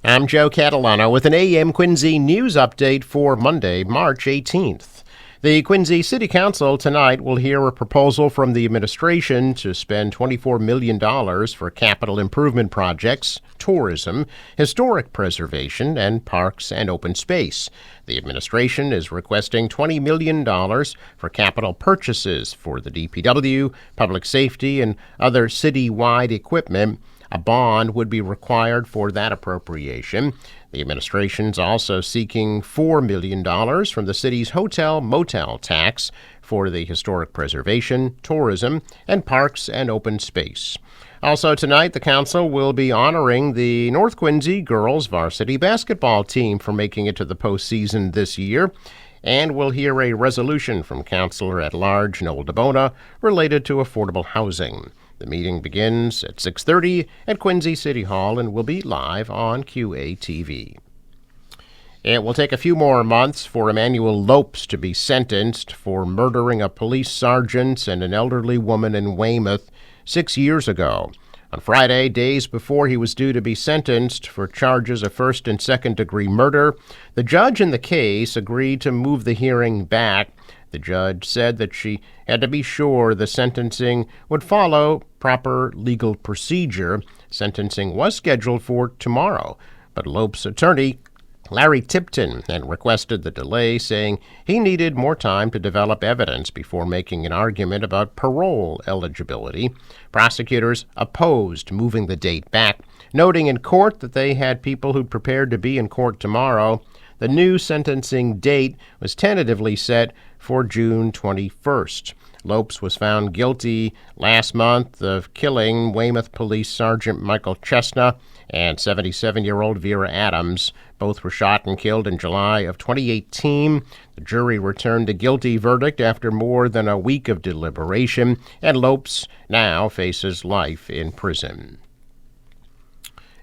I'm Joe Catalano with an AM Quincy news update for Monday, March 18th. The Quincy City Council tonight will hear a proposal from the administration to spend $24 million for capital improvement projects, tourism, historic preservation, and parks and open space. The administration is requesting $20 million for capital purchases for the DPW, public safety, and other city-wide equipment. A bond would be required for that appropriation. The administration's also seeking $4 million from the city's hotel-motel tax for the historic preservation, tourism, and parks and open space. Also tonight, the council will be honoring the North Quincy girls varsity basketball team for making it to the postseason this year. And we'll hear a resolution from Councilor at Large Noel DeBona related to affordable housing. The meeting begins at 6:30 at Quincy City Hall and will be live on QATV. It will take a few more months for Emmanuel Lopes to be sentenced for murdering a police sergeant and an elderly woman in Weymouth 6 years ago. On Friday, days before he was due to be sentenced for charges of first and second-degree murder, the judge in the case agreed to move the hearing back. The judge said that she had to be sure the sentencing would follow proper legal procedure. Sentencing was scheduled for tomorrow, but Lopes' attorney, Larry Tipton, had requested the delay, saying he needed more time to develop evidence before making an argument about parole eligibility. Prosecutors opposed moving the date back, noting in court that they had people who prepared to be in court tomorrow. The new sentencing date was tentatively set for June 21st. Lopes was found guilty last month of killing Weymouth Police Sergeant Michael Chestnut and 77-year-old Vera Adams. Both were shot and killed in July of 2018. The jury returned a guilty verdict after more than a week of deliberation, and Lopes now faces life in prison.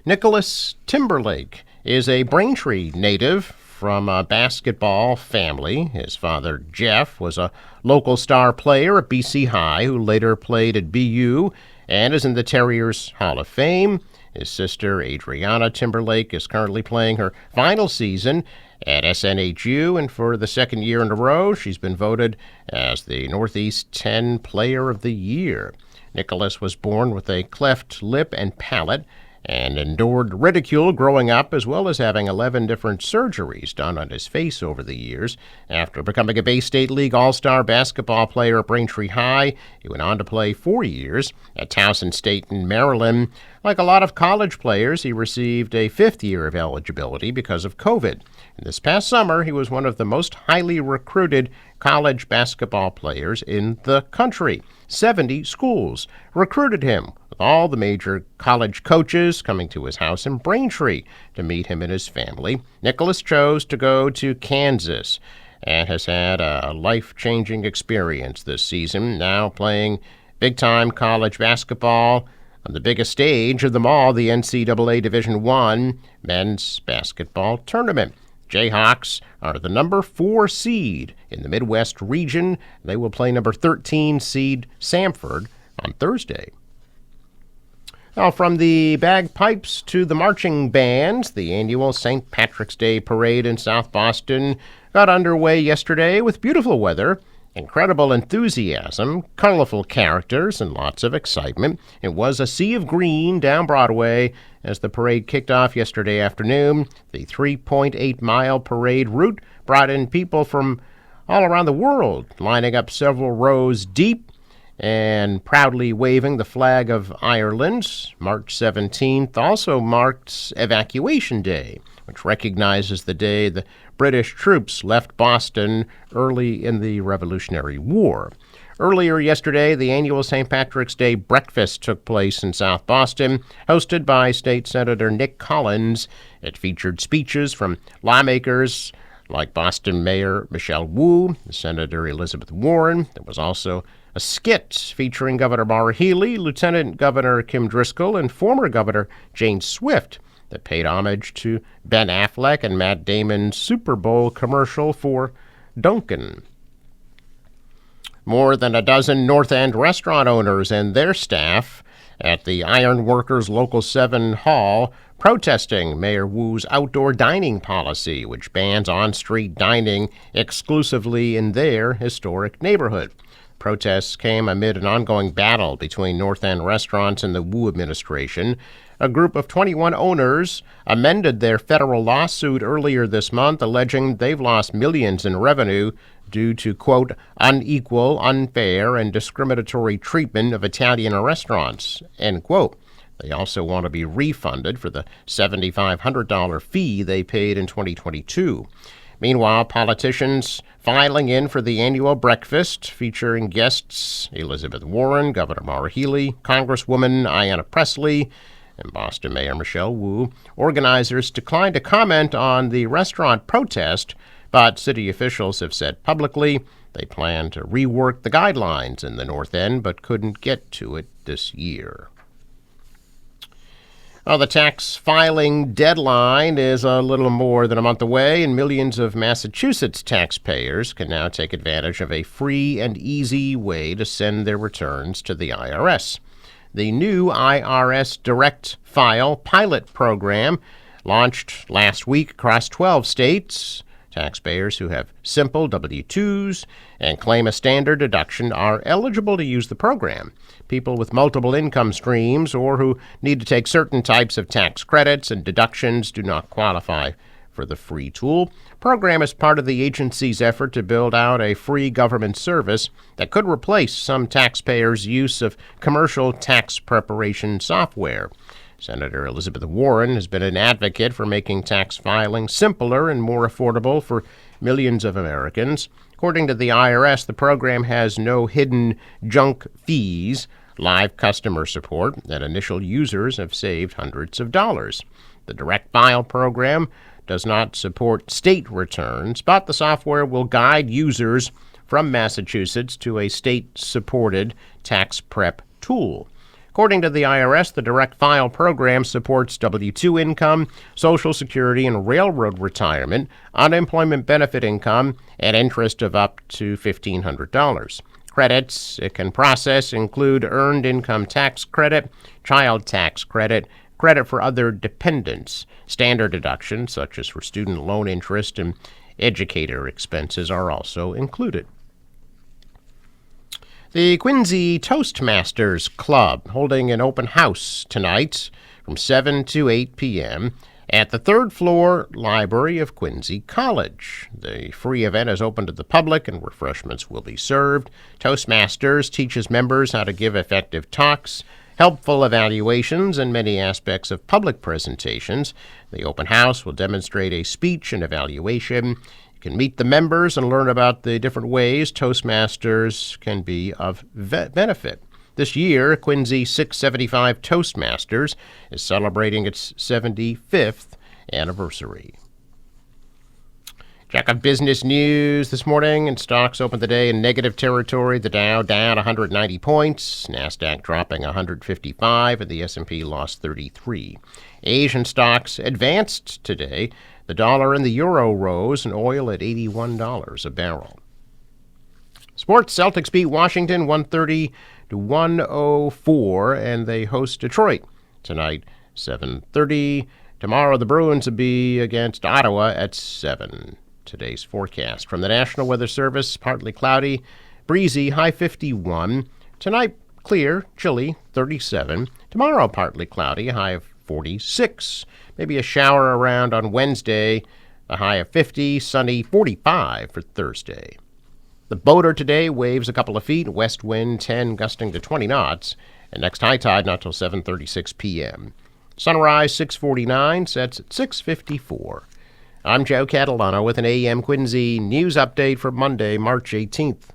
Nicholas Timberlake is a Braintree native from a basketball family. His father, Jeff, was a local star player at BC High who later played at BU and is in the Terriers Hall of Fame. His sister, Adriana Timberlake, is currently playing her final season at SNHU, and for the second year in a row, she's been voted as the Northeast 10 Player of the Year. Nicholas was born with a cleft lip and palate and endured ridicule growing up, as well as having 11 different surgeries done on his face over the years. After becoming a Bay State League All-Star basketball player at Braintree High, he went on to play 4 years at Towson State in Maryland. Like a lot of college players, he received a fifth year of eligibility because of COVID. And this past summer, he was one of the most highly recruited college basketball players in the country. 70 schools recruited him, with all the major college coaches coming to his house in Braintree to meet him and his family. Nicholas chose to go to Kansas and has had a life-changing experience this season, now playing big-time college basketball on the biggest stage of them all, the NCAA Division I men's basketball tournament. Jayhawks are the number 4 seed in the Midwest region. They will play number 13 seed Samford on Thursday. Now, from the bagpipes to the marching bands, the annual St. Patrick's Day Parade in South Boston got underway yesterday with beautiful weather, incredible enthusiasm, colorful characters, and lots of excitement. It was a sea of green down Broadway as the parade kicked off yesterday afternoon. The 3.8-mile parade route brought in people from all around the world, lining up several rows deep and proudly waving the flag of Ireland. March 17th also marks Evacuation Day, which recognizes the day the British troops left Boston early in the Revolutionary War. Earlier yesterday, the annual St. Patrick's Day breakfast took place in South Boston, hosted by State Senator Nick Collins. It featured speeches from lawmakers like Boston Mayor Michelle Wu, Senator Elizabeth Warren. There was also a skit featuring Governor Maura Healey, Lieutenant Governor Kim Driscoll, and former Governor Jane Swift that paid homage to Ben Affleck and Matt Damon's Super Bowl commercial for Dunkin'. More than a dozen North End restaurant owners and their staff at the Iron Workers Local 7 Hall protesting Mayor Wu's outdoor dining policy, which bans on-street dining exclusively in their historic neighborhood. Protests came amid an ongoing battle between North End restaurants and the Wu administration. A group of 21 owners amended their federal lawsuit earlier this month, alleging they've lost millions in revenue due to, quote, unequal, unfair, and discriminatory treatment of Italian restaurants, end quote. They also want to be refunded for the $7,500 fee they paid in 2022. Meanwhile, politicians filing in for the annual breakfast featuring guests Elizabeth Warren, Governor Maura Healey, Congresswoman Ayanna Pressley, and Boston Mayor Michelle Wu. Organizers declined to comment on the restaurant protest, but city officials have said publicly they plan to rework the guidelines in the North End, but couldn't get to it this year. Well, the tax filing deadline is a little more than a month away, and millions of Massachusetts taxpayers can now take advantage of a free and easy way to send their returns to the IRS. The new IRS Direct File pilot program launched last week across 12 states. Taxpayers who have simple W-2s and claim a standard deduction are eligible to use the program. People with multiple income streams or who need to take certain types of tax credits and deductions do not qualify for the free tool. The program is part of the agency's effort to build out a free government service that could replace some taxpayers' use of commercial tax preparation software. Senator Elizabeth Warren has been an advocate for making tax filing simpler and more affordable for millions of Americans. According to the IRS, the program has no hidden junk fees, live customer support, and initial users have saved hundreds of dollars. The Direct File program does not support state returns, but the software will guide users from Massachusetts to a state-supported tax prep tool. According to the IRS, the Direct File program supports W-2 income, Social Security and railroad retirement, unemployment benefit income, and interest of up to $1,500. Credits it can process include earned income tax credit, child tax credit, credit for other dependents. Standard deductions, such as for student loan interest and educator expenses, are also included. The Quincy Toastmasters Club holding an open house tonight from 7 to 8 p.m. at the third floor library of Quincy College. The free event is open to the public and refreshments will be served. Toastmasters teaches members how to give effective talks, helpful evaluations, and many aspects of public presentations. The open house will demonstrate a speech and evaluation. You can meet the members and learn about the different ways Toastmasters can be of benefit. This year, Quincy 675 Toastmasters is celebrating its 75th anniversary. Check out business news this morning, and stocks opened the day in negative territory. The Dow down 190 points, NASDAQ dropping 155, and the S&P lost 33. Asian stocks advanced today. The dollar and the euro rose, and oil at $81 a barrel. Sports: Celtics beat Washington 130-104, and they host Detroit tonight, 7:30. Tomorrow, the Bruins will be against Ottawa at 7. Today's forecast from the National Weather Service: partly cloudy, breezy, high 51. Tonight, clear, chilly, 37. Tomorrow, partly cloudy, high of 46. Maybe a shower around on Wednesday, a high of 50, sunny, 45 for Thursday. The boater today waves a couple of feet, west wind 10 gusting to 20 knots, and next high tide not till 7:36 p.m. Sunrise 6:49, sets at 6:54. I'm Joe Catalano with an AM Quincy news update for Monday, March 18th.